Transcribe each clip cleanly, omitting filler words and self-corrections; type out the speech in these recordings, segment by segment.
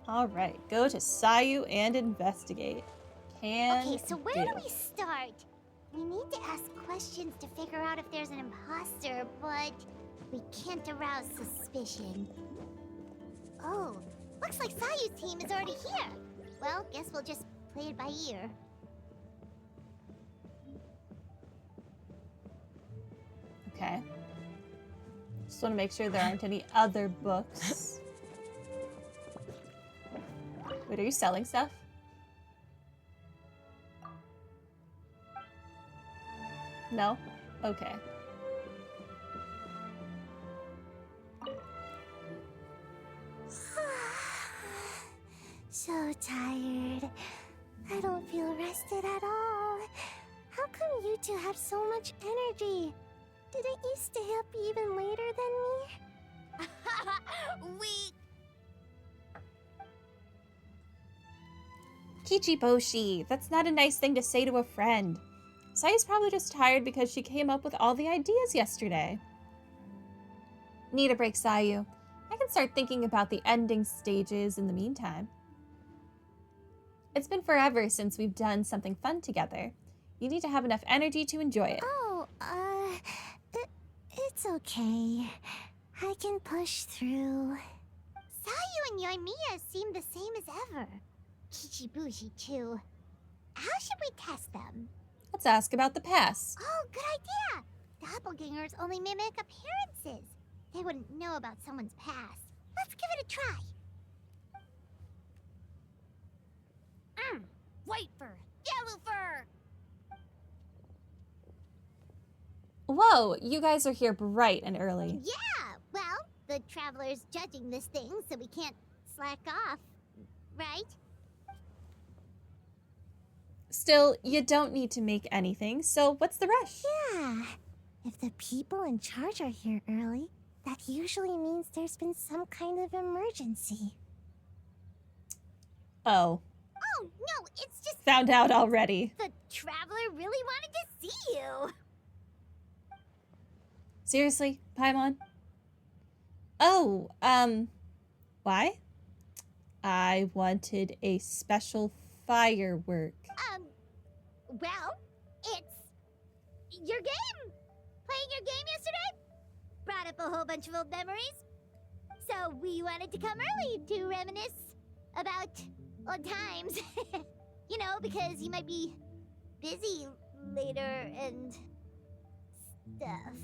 Alright, go to Sayu and investigate. Okay, so where do we start? We need to ask questions to figure out if there's an imposter, but we can't arouse suspicion. Oh, looks like Sayu's team is already here. Well, guess we'll just play it by ear. Okay. Just want to make sure there aren't any other books. Wait, are you selling stuff? No? Okay. So tired. I don't feel rested at all. How come you two have so much energy? Didn't you stay up even later than me? Kichiboshi, that's not a nice thing to say to a friend. Sayu's probably just tired because she came up with all the ideas yesterday. Need a break, Sayu. I can start thinking about the ending stages in the meantime. It's been forever since we've done something fun together. You need to have enough energy to enjoy it. Oh, it's okay. I can push through. Sayu and Yoimiya seem the same as ever. Kichibushi too. How should we test them? Let's ask about the past. Oh, good idea! Doppelgangers only mimic appearances. They wouldn't know about someone's past. Let's give it a try. White fur, yellow fur. Whoa, you guys are here bright and early. Yeah, well, the traveler's judging this thing, so we can't slack off, right? Still, you don't need to make anything, so what's the rush? Yeah, if the people in charge are here early, that usually means there's been some kind of emergency. Oh. Oh, no, it's just... Found out already. The traveler really wanted to see you. Seriously, Paimon? Oh, why? I wanted a special firework. Well, it's your game. Playing your game yesterday brought up a whole bunch of old memories. So we wanted to come early to reminisce about old times. You know, because you might be busy later and stuff.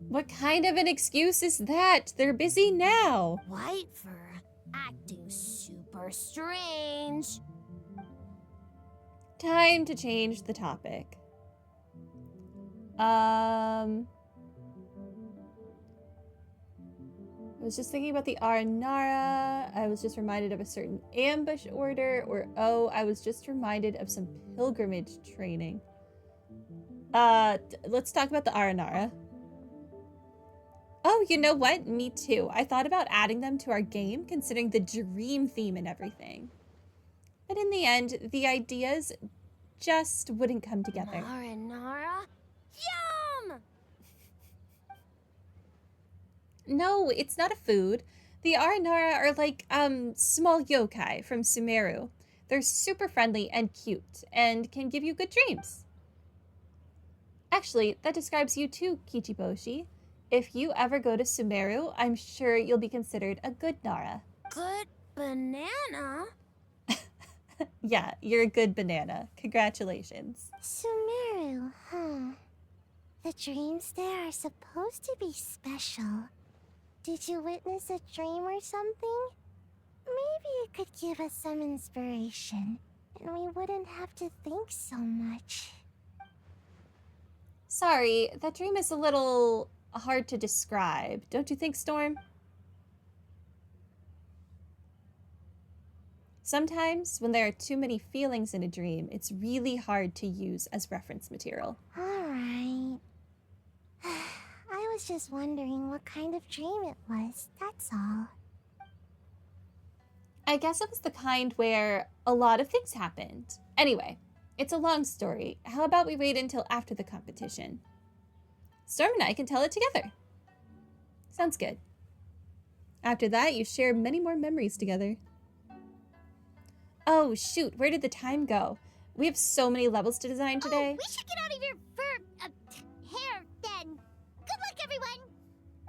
What kind of an excuse is that? They're busy now. White fur acting super strange. Time to change the topic. I was just thinking about the Aranara. I was just reminded of a certain ambush order. Or, oh, I was just reminded of some pilgrimage training. Let's talk about the Aranara. Oh, you know what? Me too. I thought about adding them to our game, considering the dream theme and everything. But in the end, the ideas just wouldn't come together. Marinara? Yum! No, it's not a food. The Aranara are like, small yokai from Sumeru. They're super friendly and cute, and can give you good dreams. Actually, that describes you too, Kichiboshi. If you ever go to Sumeru, I'm sure you'll be considered a good Nara. Good banana? Yeah, you're a good banana. Congratulations. Sumeru, huh? The dreams there are supposed to be special. Did you witness a dream or something? Maybe it could give us some inspiration, and we wouldn't have to think so much. Sorry, that dream is a little hard to describe. Don't you think, Storm? Sometimes, when there are too many feelings in a dream, it's really hard to use as reference material. Alright. I was just wondering what kind of dream it was, that's all. I guess it was the kind where a lot of things happened. Anyway, it's a long story. How about we wait until after the competition? Storm and I can tell it together. Sounds good. After that, you share many more memories together. Oh, shoot, where did the time go? We have so many levels to design today. Oh, we should get out of your hair then. Good luck, everyone.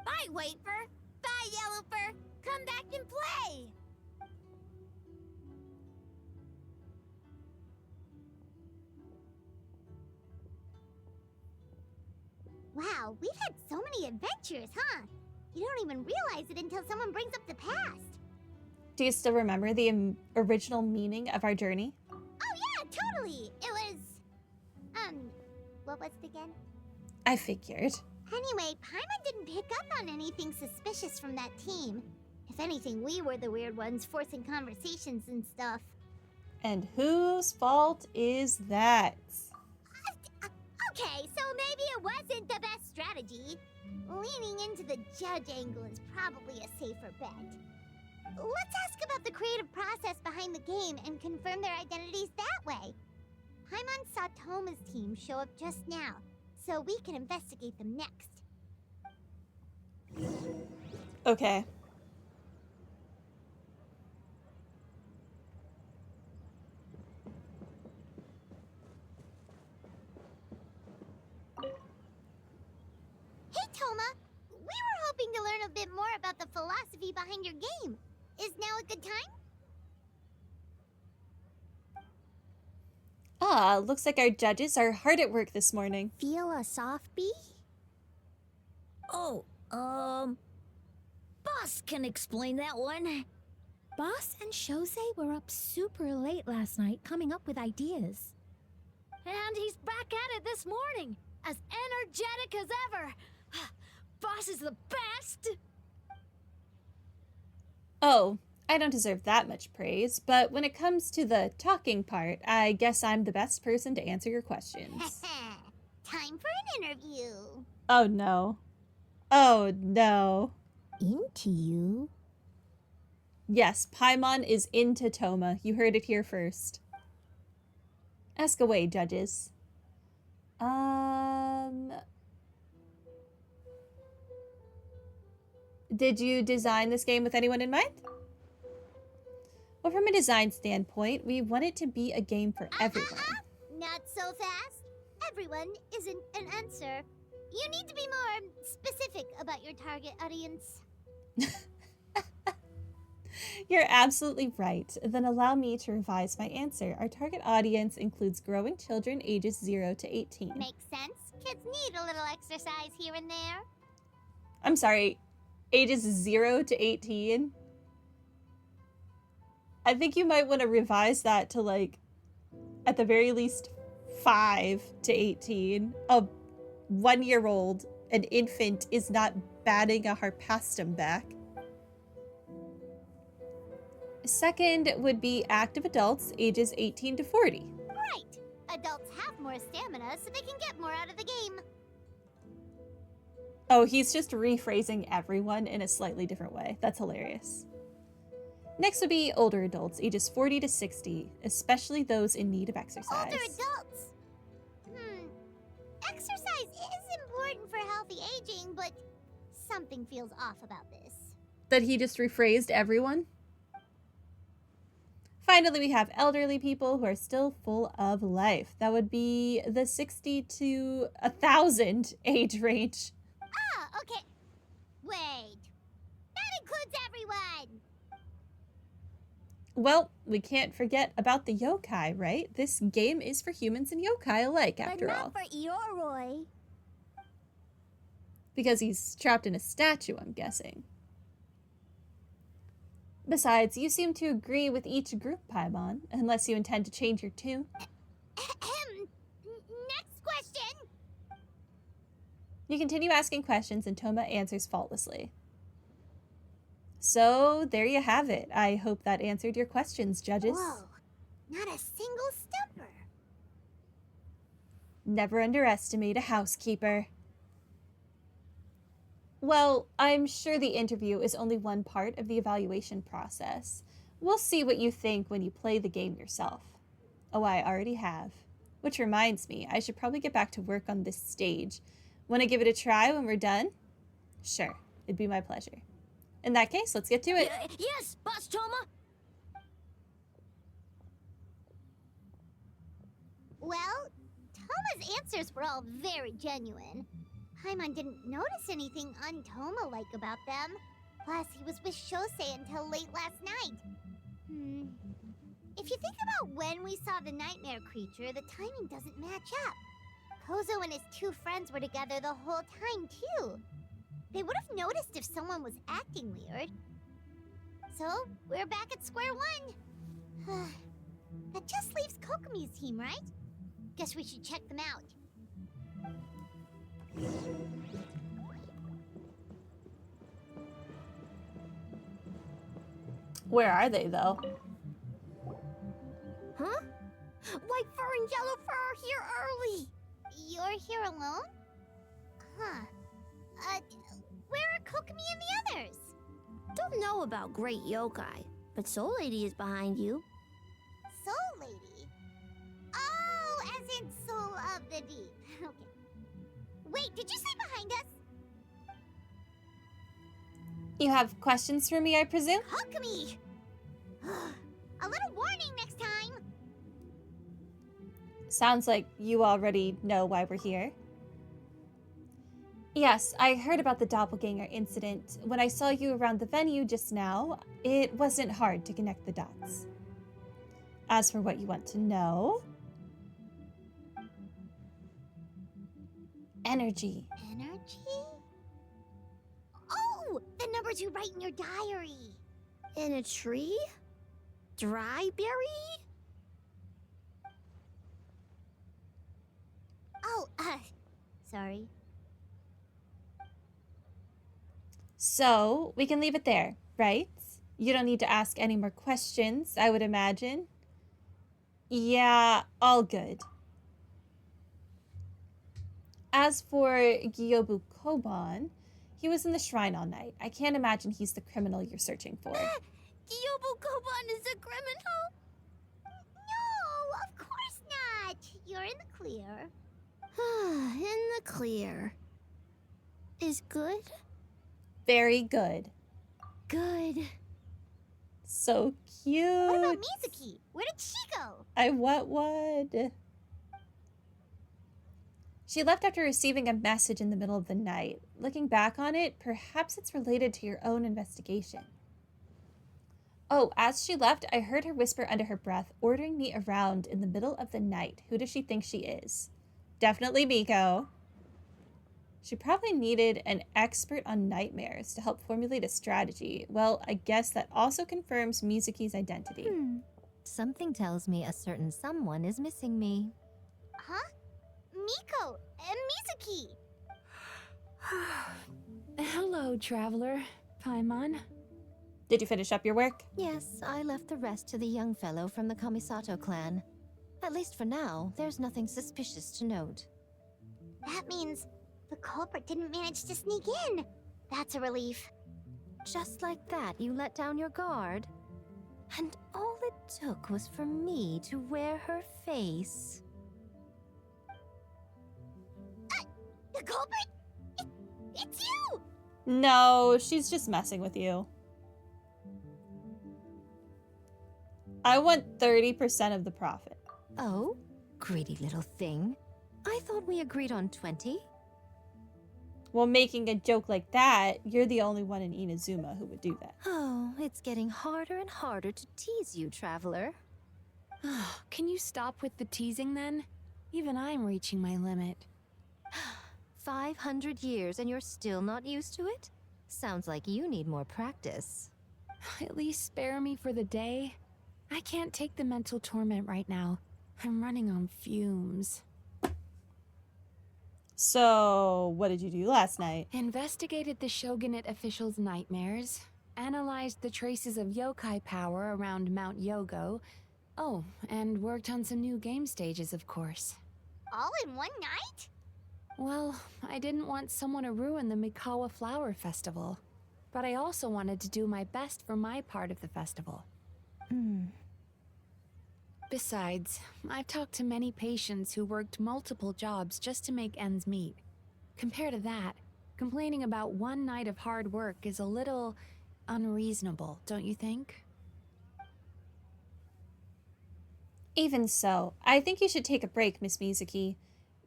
Bye, White Fur. Bye, Yellow Fur. Come back and play. Wow, we've had so many adventures, huh? You don't even realize it until someone brings up the past. Do you still remember the original meaning of our journey? Oh yeah, totally. It was, what was it again? I figured. Anyway, Paimon didn't pick up on anything suspicious from that team. If anything, we were the weird ones forcing conversations and stuff. And whose fault is that? Okay, so maybe it wasn't the best strategy. Leaning into the judge angle is probably a safer bet. Let's ask about the creative process behind the game and confirm their identities that way. Paimon saw Toma's team show up just now, so we can investigate them next. Okay. Hey, Toma! We were hoping to learn a bit more about the philosophy behind your game. Is now a good time? Ah, looks like our judges are hard at work this morning. Feel a soft bee? Oh, Boss can explain that one. Boss and Shosei were up super late last night coming up with ideas. And he's back at it this morning, as energetic as ever. Boss is the best! Oh, I don't deserve that much praise, but when it comes to the talking part, I guess I'm the best person to answer your questions. Time for an interview. Oh no. Oh no. Into you? Yes, Paimon is into Toma. You heard it here first. Ask away, judges. Did you design this game with anyone in mind? Well, from a design standpoint, we want it to be a game for everyone. Not so fast. Everyone isn't an answer. You need to be more specific about your target audience. You're absolutely right. Then allow me to revise my answer. Our target audience includes growing children ages 0 to 18. Makes sense. Kids need a little exercise here and there. I'm sorry, ages 0 to 18? I think you might want to revise that to, like, at the very least 5 to 18. A 1-year-old, an infant, is not batting a harpastum back. Second would be active adults, ages 18 to 40. Right. Adults have more stamina, so they can get more out of the game. Oh, he's just rephrasing everyone in a slightly different way. That's hilarious. Next would be older adults, ages 40 to 60, especially those in need of exercise. Older adults. Exercise is important for healthy aging, but something feels off about this. That he just rephrased everyone? Finally, we have elderly people who are still full of life. That would be the 60 to 1,000 age range. Ah, okay. Wait. That includes everyone. Well, we can't forget about the yokai, right? This game is for humans and yokai alike, after all. But not for Ioroi. Because he's trapped in a statue, I'm guessing. Besides, you seem to agree with each group, Paimon, unless you intend to change your tune. Next question. You continue asking questions and Toma answers faultlessly. So, there you have it. I hope that answered your questions, judges. Whoa, not a single stumper. Never underestimate a housekeeper. Well, I'm sure the interview is only one part of the evaluation process. We'll see what you think when you play the game yourself. Oh, I already have. Which reminds me, I should probably get back to work on this stage. Want to give it a try when we're done? Sure, it'd be my pleasure. In that case, let's get to it. Yes, Boss Toma. Well, Toma's answers were all very genuine. Paimon didn't notice anything un-Toma-like about them. Plus, he was with Shosei until late last night. If you think about when we saw the nightmare creature, the timing doesn't match up. Kozo and his two friends were together the whole time, too. They would have noticed if someone was acting weird. So, we're back at square one. That just leaves Kokomi's team, right? Guess we should check them out. Where are they, though? Huh? White fur and yellow fur are here early. You're here alone? Huh. Where are Kokomi and the others? Don't know about Great Yokai, but Soul Lady is behind you. Soul Lady? Oh, as in Soul of the Deep. Okay. Wait, did you say behind us? You have questions for me, I presume? Kokomi! A little warning next time. Sounds like you already know why we're here. Yes, I heard about the doppelganger incident. When I saw you around the venue just now, it wasn't hard to connect the dots. As for what you want to know... Energy. Energy? Oh, the numbers you write in your diary. In a tree? Dry berry? Oh, sorry. So, we can leave it there, right? You don't need to ask any more questions, I would imagine. Yeah, all good. As for Gyobu Koban, he was in the shrine all night. I can't imagine he's the criminal you're searching for. Gyobu Koban is a criminal? No, of course not. You're in the clear. In the clear. Is good? Very good. Good. So cute. What about Mizuki? Where did she go? I want one. She left after receiving a message in the middle of the night. Looking back on it, perhaps it's related to your own investigation. Oh, as she left, I heard her whisper under her breath, ordering me around in the middle of the night. Who does she think she is? Definitely Miko. She probably needed an expert on nightmares to help formulate a strategy. Well, I guess that also confirms Mizuki's identity. Something tells me a certain someone is missing me. Huh? Miko and Mizuki. Hello, traveler. Paimon. Did you finish up your work? Yes, I left the rest to the young fellow from the Kamisato clan. At least for now, there's nothing suspicious to note. That means the culprit didn't manage to sneak in. That's a relief. Just like that, you let down your guard? And all it took was for me to wear her face. The culprit? It's you! No, she's just messing with you. I want 30% of the profit. Oh, greedy little thing. I thought we agreed on 20. Well, making a joke like that, you're the only one in Inazuma who would do that. Oh, it's getting harder and harder to tease you, traveler. Can you stop with the teasing then? Even I'm reaching my limit. 500 years and you're still not used to it? Sounds like you need more practice. At least spare me for the day. I can't take the mental torment right now. I'm running on fumes. So, what did you do last night? Investigated the shogunate officials' nightmares, analyzed the traces of yokai power around Mount Yogo. Oh, and worked on some new game stages, of course. All in one night? Well, I didn't want someone to ruin the Mikawa Flower Festival, but I also wanted to do my best for my part of the festival. Besides, I've talked to many patients who worked multiple jobs just to make ends meet. Compared to that, complaining about one night of hard work is a little unreasonable, don't you think? Even so, I think you should take a break, Miss Mizuki.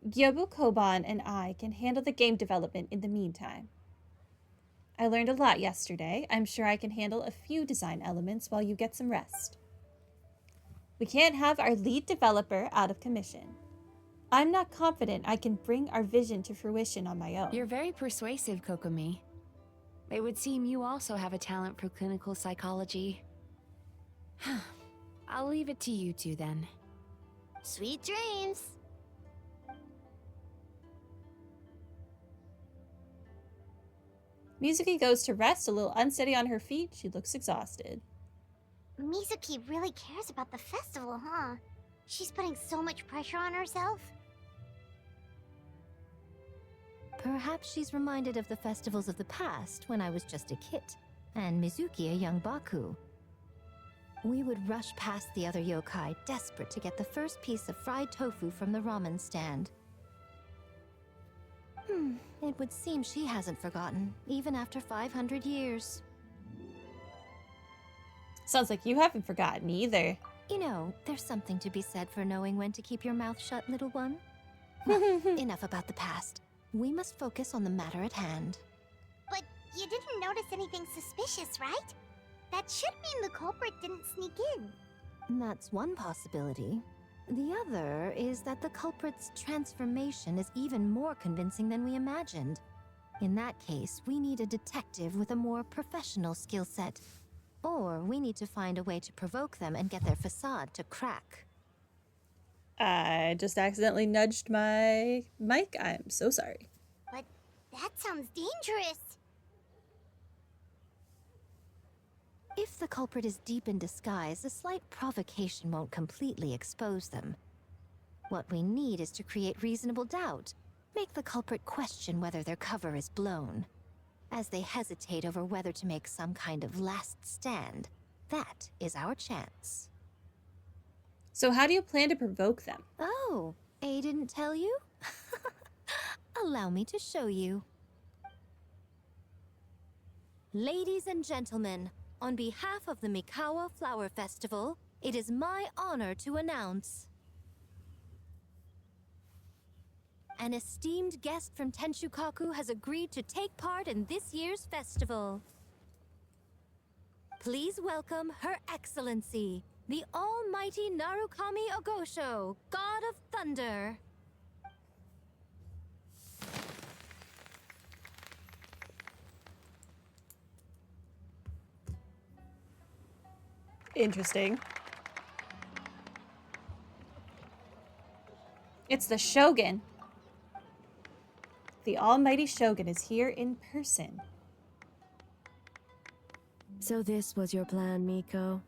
Gyobu Koban and I can handle the game development in the meantime. I learned a lot yesterday. I'm sure I can handle a few design elements while you get some rest. We can't have our lead developer out of commission. I'm not confident I can bring our vision to fruition on my own. You're very persuasive, Kokomi. It would seem you also have a talent for clinical psychology. I'll leave it to you two then. Sweet dreams. Mizuki goes to rest, a little unsteady on her feet. She looks exhausted. Mizuki really cares about the festival, huh? She's putting so much pressure on herself. Perhaps she's reminded of the festivals of the past when I was just a kid, and Mizuki a young Baku. We would rush past the other yokai, desperate to get the first piece of fried tofu from the ramen stand. It would seem she hasn't forgotten, even after 500 years. Sounds like you haven't forgotten either. You know, there's something to be said for knowing when to keep your mouth shut, little one. Well, enough about the past. We must focus on the matter at hand. But you didn't notice anything suspicious, right? That should mean the culprit didn't sneak in. That's one possibility. The other is that the culprit's transformation is even more convincing than we imagined. In that case, we need a detective with a more professional skill set. Or we need to find a way to provoke them and get their facade to crack. I just accidentally nudged my mic. I'm so sorry. But that sounds dangerous. If the culprit is deep in disguise, a slight provocation won't completely expose them. What we need is to create reasonable doubt. Make the culprit question whether their cover is blown. As they hesitate over whether to make some kind of last stand, that is our chance. So how do you plan to provoke them? Oh, A didn't tell you? Allow me to show you. Ladies and gentlemen, on behalf of the Mikawa Flower Festival, it is my honor to announce an esteemed guest from Tenshukaku has agreed to take part in this year's festival. Please welcome Her Excellency, the Almighty Narukami Ogosho, God of Thunder. Interesting. It's the Shogun. The almighty Shogun is here in person. So this was your plan, Miko?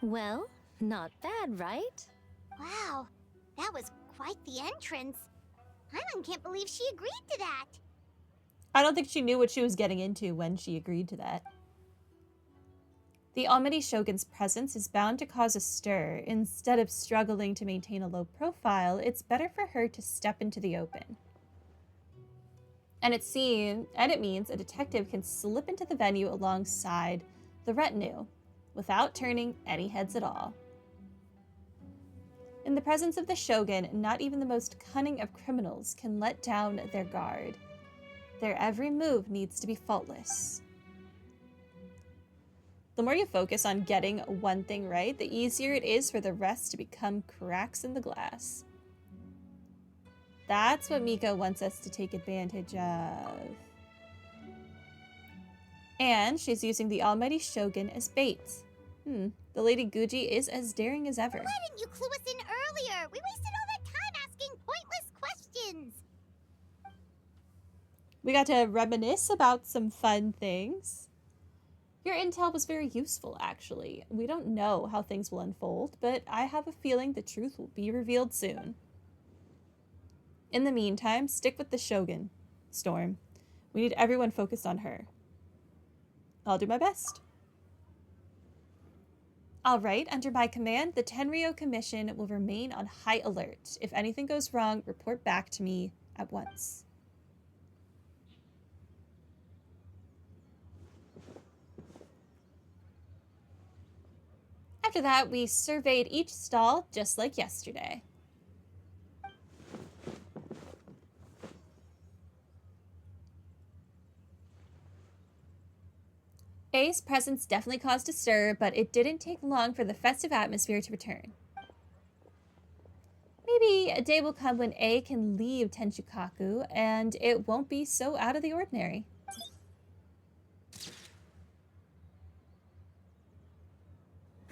Well, not bad, right? Wow, that was quite the entrance. Paimon can't believe she agreed to that. I don't think she knew what she was getting into when she agreed to that. The Almighty Shogun's presence is bound to cause a stir. Instead of struggling to maintain a low profile, it's better for her to step into the open. And it means a detective can slip into the venue alongside the retinue without turning any heads at all. In the presence of the Shogun, not even the most cunning of criminals can let down their guard. Their every move needs to be faultless. The more you focus on getting one thing right, the easier it is for the rest to become cracks in the glass. That's what Miko wants us to take advantage of. And she's using the Almighty Shogun as bait. The Lady Guji is as daring as ever. Why didn't you clue us in earlier? We wasted all that time asking pointless questions. We got to reminisce about some fun things. Your intel was very useful, actually. We don't know how things will unfold, but I have a feeling the truth will be revealed soon. In the meantime, stick with the Shogun, Storm. We need everyone focused on her. I'll do my best. All right, under my command, the Tenryo Commission will remain on high alert. If anything goes wrong, report back to me at once. After that, we surveyed each stall just like yesterday. A's presence definitely caused a stir, but it didn't take long for the festive atmosphere to return. Maybe a day will come when A can leave Tenshukaku, and it won't be so out of the ordinary.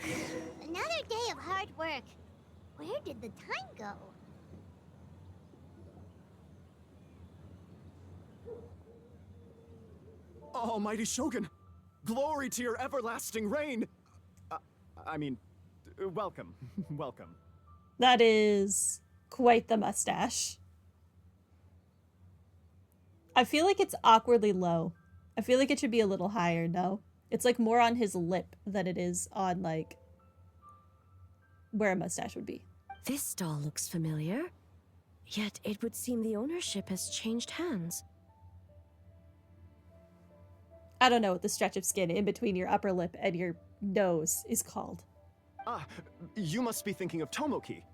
Another day of hard work. Where did the time go? Almighty Shogun! Glory to your everlasting reign! Welcome. Welcome. That is quite the mustache. I feel like it's awkwardly low. I feel like it should be a little higher, no? It's like more on his lip than it is on like where a mustache would be. This stall looks familiar. Yet it would seem the ownership has changed hands. I don't know what the stretch of skin in between your upper lip and your nose is called. Ah, you must be thinking of Tomoki.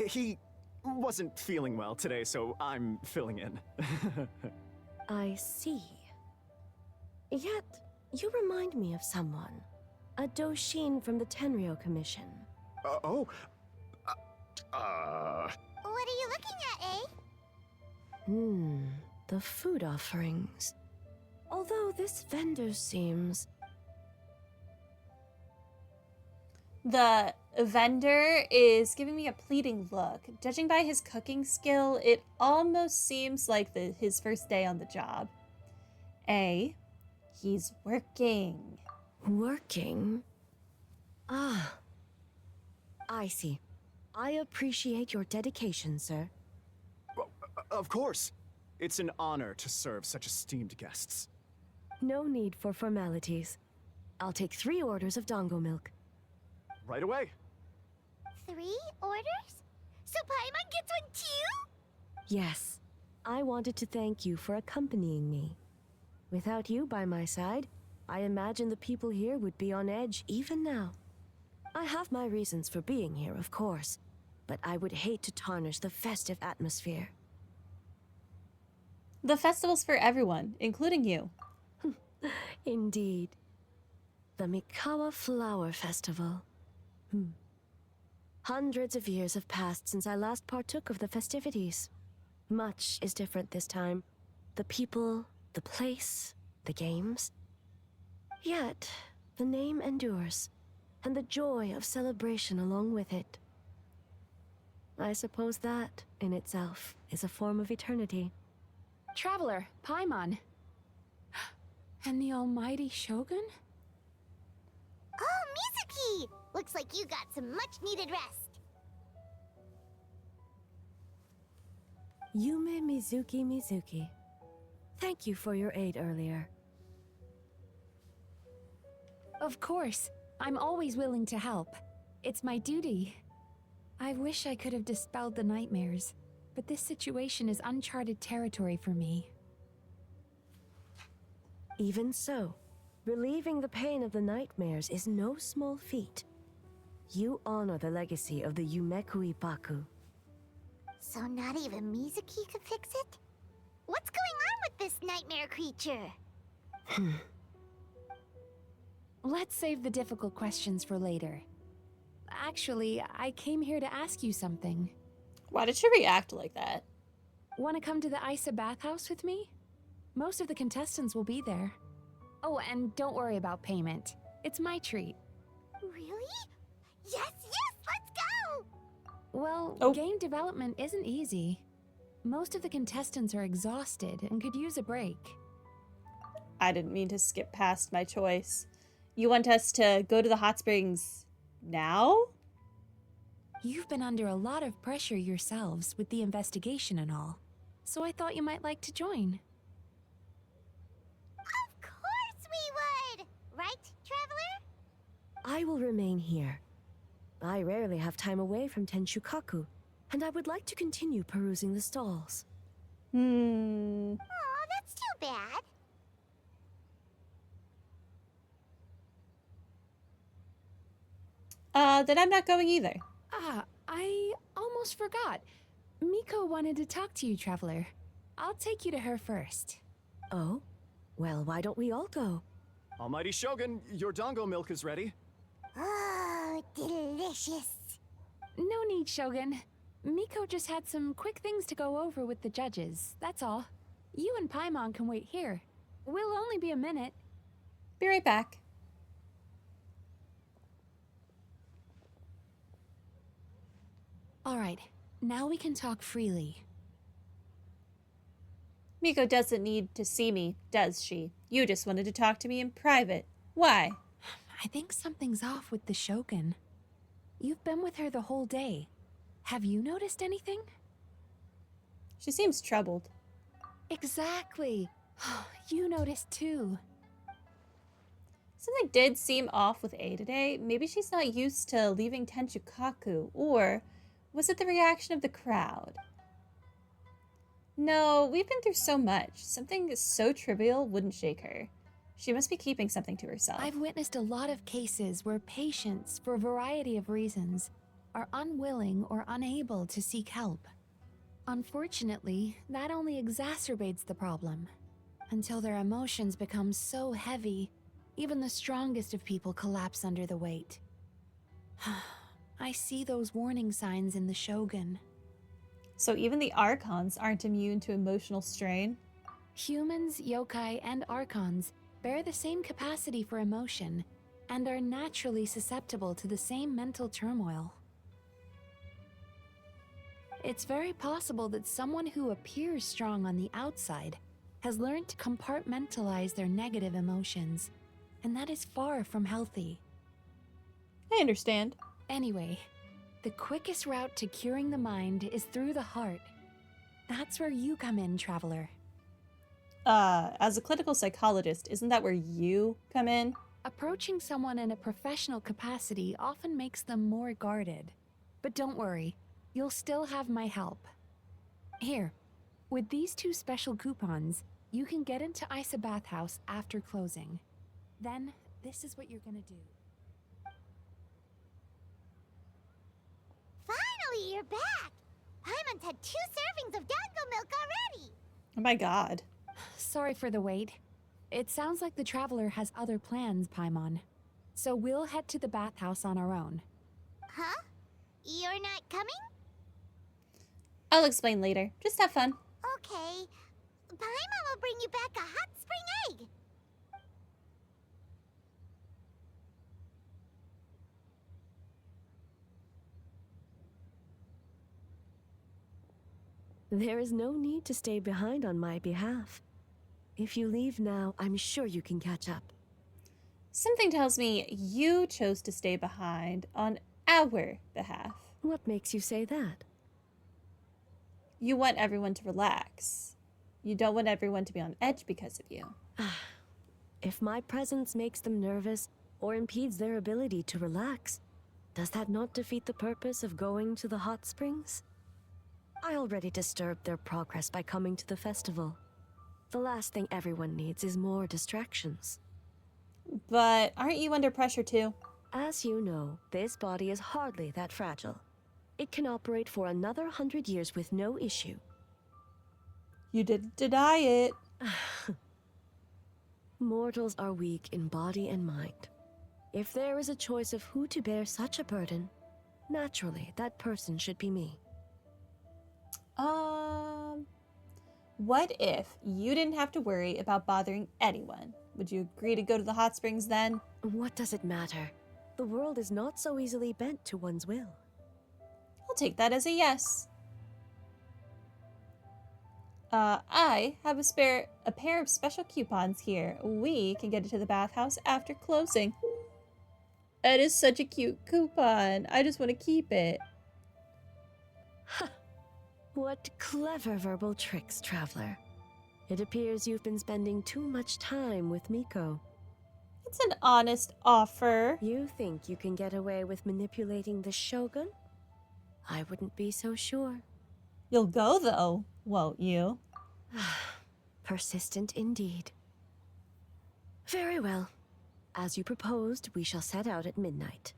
He wasn't feeling well today, so I'm filling in. I see. Yet, you remind me of someone. A Doshin from the Tenryo Commission. What are you looking at, eh? The food offerings. Although this vendor seems... The vendor is giving me a pleading look. Judging by his cooking skill, it almost seems like his first day on the job. He's working. Working? Ah. I see. I appreciate your dedication, sir. Well, of course. It's an honor to serve such esteemed guests. No need for formalities. I'll take 3 orders of dongo milk. Right away. 3 orders? So Paimon gets one too? Yes. I wanted to thank you for accompanying me. Without you by my side, I imagine the people here would be on edge even now. I have my reasons for being here, of course, but I would hate to tarnish the festive atmosphere. The festival's for everyone, including you. Indeed. The Mikawa Flower Festival. Hundreds of years have passed since I last partook of the festivities. Much is different this time. The people, the place, the games. Yet, the name endures, and the joy of celebration along with it. I suppose that, in itself, is a form of eternity. Traveler, Paimon. And the almighty Shogun? Oh, Mizuki! Looks like you got some much-needed rest. Yume Mizuki. Thank you for your aid earlier. Of course. I'm always willing to help. It's my duty. I wish I could have dispelled the nightmares, but this situation is uncharted territory for me. Even so, relieving the pain of the nightmares is no small feat. You honor the legacy of the Yumekui Baku. So not even Mizuki could fix it? What's going on with this nightmare creature? Let's save the difficult questions for later. Actually, I came here to ask you something. Why did she react like that? Want to come to the Isa bathhouse with me? Most of the contestants will be there. Oh, and don't worry about payment. It's my treat. Really? Yes, let's go! Well, game development isn't easy. Most of the contestants are exhausted and could use a break. I didn't mean to skip past my choice. You want us to go to the hot springs now? You've been under a lot of pressure yourselves with the investigation and all, so I thought you might like to join. Of course we would! Right, Traveler? I will remain here. I rarely have time away from Tenshukaku, and I would like to continue perusing the stalls. Aw, that's too bad. Then I'm not going either. Ah, I almost forgot. Miko wanted to talk to you, Traveler. I'll take you to her first. Oh? Well, why don't we all go? Almighty Shogun, your dango milk is ready. Oh, delicious. No need, Shogun. Miko just had some quick things to go over with the judges, that's all. You and Paimon can wait here. We'll only be a minute. Be right back. All right, now we can talk freely. Miko doesn't need to see me, does she? You just wanted to talk to me in private. Why? I think something's off with the Shogun. You've been with her the whole day. Have you noticed anything? She seems troubled. Exactly. You noticed too. Something did seem off with A today. Maybe she's not used to leaving Tenchukaku, or was it the reaction of the crowd? No, we've been through so much. Something so trivial wouldn't shake her. She must be keeping something to herself. I've witnessed a lot of cases where patients, for a variety of reasons, are unwilling or unable to seek help. Unfortunately, that only exacerbates the problem. Until their emotions become so heavy, even the strongest of people collapse under the weight. I see those warning signs in the Shogun. So even the Archons aren't immune to emotional strain? Humans, yokai, and archons bear the same capacity for emotion and are naturally susceptible to the same mental turmoil. It's very possible that someone who appears strong on the outside has learned to compartmentalize their negative emotions, and that is far from healthy. I understand. Anyway, the quickest route to curing the mind is through the heart. That's where you come in, Traveler. As a clinical psychologist, isn't that where you come in? Approaching someone in a professional capacity often makes them more guarded. But don't worry, you'll still have my help. Here, with these 2 special coupons, you can get into Isa Bathhouse after closing. Then, this is what you're gonna do. Finally, you're back. Paimon's had 2 servings of dango milk already. Oh my god. Sorry for the wait. It sounds like the Traveler has other plans, Paimon. So we'll head to the bathhouse on our own. Huh? You're not coming? I'll explain later. Just have fun. Okay. Paimon will bring you back a hot spring egg. There is no need to stay behind on my behalf. If you leave now, I'm sure you can catch up. Something tells me you chose to stay behind on our behalf. What makes you say that? You want everyone to relax. You don't want everyone to be on edge because of you. If my presence makes them nervous or impedes their ability to relax, does that not defeat the purpose of going to the hot springs? I already disturbed their progress by coming to the festival. The last thing everyone needs is more distractions. But aren't you under pressure too? As you know, this body is hardly that fragile. It can operate for another 100 years with no issue. You didn't deny it. Mortals are weak in body and mind. If there is a choice of who to bear such a burden, naturally that person should be me. What if you didn't have to worry about bothering anyone? Would you agree to go to the hot springs then? What does it matter? The world is not so easily bent to one's will. I'll take that as a yes. I have a pair of special coupons here. We can get into the bathhouse after closing. That is such a cute coupon. I just want to keep it. What clever verbal tricks, Traveler. It appears you've been spending too much time with Miko. It's an honest offer. You think you can get away with manipulating the Shogun? I wouldn't be so sure. You'll go though, won't you? Persistent indeed. Very well. As you proposed, we shall set out at midnight.